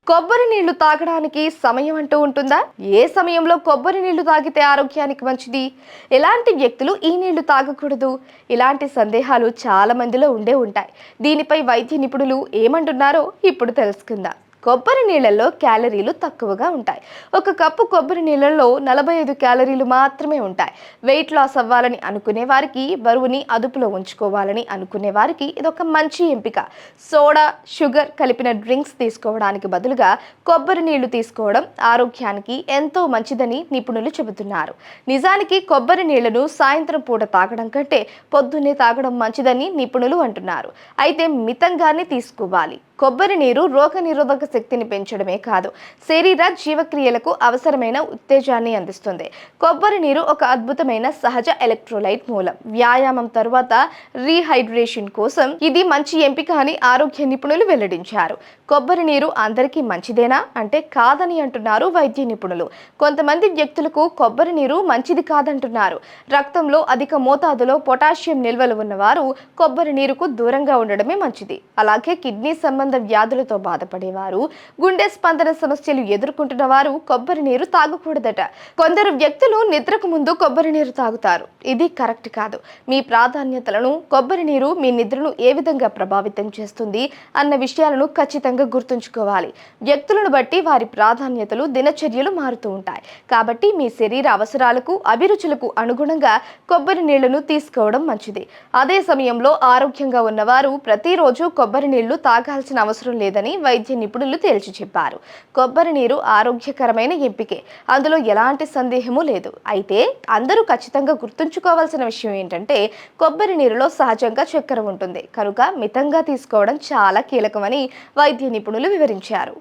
కొబ్బరి నీళ్లు తాగడానికి సమయం అంటూ ఉంటుందా? ఏ సమయంలో కొబ్బరి నీళ్లు తాగితే ఆరోగ్యానికి మంచిది? ఎలాంటి వ్యక్తులు ఈ నీళ్లు తాగకూడదు? ఇలాంటి సందేహాలు చాలా మందిలో ఉండే ఉంటాయి. దీనిపై వైద్య నిపుణులు ఏమంటున్నారో ఇప్పుడు తెలుసుకుందాం. కొబ్బరి నీళ్ళల్లో క్యాలరీలు తక్కువగా ఉంటాయి. ఒక కప్పు కొబ్బరి నీళ్ళల్లో 45 క్యాలరీలు మాత్రమే ఉంటాయి. వెయిట్ లాస్ అవ్వాలని అనుకునే వారికి, బరువుని అదుపులో ఉంచుకోవాలని అనుకునే వారికి ఇదొక మంచి ఎంపిక. సోడా, షుగర్ కలిపిన డ్రింక్స్ తీసుకోవడానికి బదులుగా కొబ్బరి నీళ్లు తీసుకోవడం ఆరోగ్యానికి ఎంతో మంచిదని నిపుణులు చెబుతున్నారు. నిజానికి కొబ్బరి నీళ్లను సాయంత్రం పూట తాగడం కంటే పొద్దున్నే తాగడం మంచిదని నిపుణులు అంటున్నారు. అయితే మితంగానే తీసుకోవాలి. కొబ్బరి నీరు రోగనిరోధక శక్తిని పెంచడమే కాదు, శరీర జీవక్రియలకు అవసరమైన ఉత్తేజాన్ని అందిస్తుంది. కొబ్బరి నీరు ఒక అద్భుతమైన సహజ ఎలక్ట్రోలైట్ మూలం. వ్యాయామం తరువాత రీహైడ్రేషన్ కోసం ఇది మంచి ఎంపిక అని ఆరోగ్య నిపుణులు వెల్లడించారు. కొబ్బరి నీరు అందరికీ మంచిదేనా అంటే కాదని అంటున్నారు వైద్య నిపుణులు. కొంతమంది వ్యక్తులకు కొబ్బరి నీరు మంచిది కాదంటున్నారు. రక్తంలో అధిక మోతాదులో పొటాషియం నిల్వలు ఉన్నవారు కొబ్బరి నీరుకు దూరంగా ఉండడమే మంచిది. అలాగే కిడ్నీ సంబంధ వ్యాధులతో బాధపడేవారు, గుండె స్పందన సమస్యలు ఎదుర్కొంటున్న వారు కొబ్బరి నీరు తాగకూడదట. కొందరు వ్యక్తులు నిద్రకు ముందు కొబ్బరి నీరు తాగుతారు. ఇది కరెక్ట్ కాదు. మీ ప్రాధాన్యతలను, కొబ్బరి నీరు మీ నిద్రను ఏ విధంగా ప్రభావితం చేస్తుంది అన్న విషయాలను ఖచ్చితంగా గుర్తుంచుకోవాలి. వ్యక్తులను బట్టి వారి ప్రాధాన్యతలు, దినచర్యలు మారుతూ ఉంటాయి. కాబట్టి మీ శరీర అవసరాలకు, అభిరుచులకు అనుగుణంగా కొబ్బరి నీళ్లను తీసుకోవడం మంచిది. అదే సమయంలో ఆరోగ్యంగా ఉన్నవారు ప్రతిరోజు కొబ్బరి నీళ్లు తాగాల్సిన అవసరం లేదని వైద్య నిపుణులు తేల్చి చెప్పారు. కొబ్బరి నీరు ఆరోగ్యకరమైన ఎంపికే, అందులో ఎలాంటి సందేహము లేదు. అయితే అందరూ ఖచ్చితంగా గుర్తుంచుకోవాల్సిన విషయం ఏంటంటే కొబ్బరి నీరులో సహజంగా చక్కెర ఉంటుంది కనుక మితంగా తీసుకోవడం చాలా కీలకమని వైద్య నిపుణులు వివరించారు.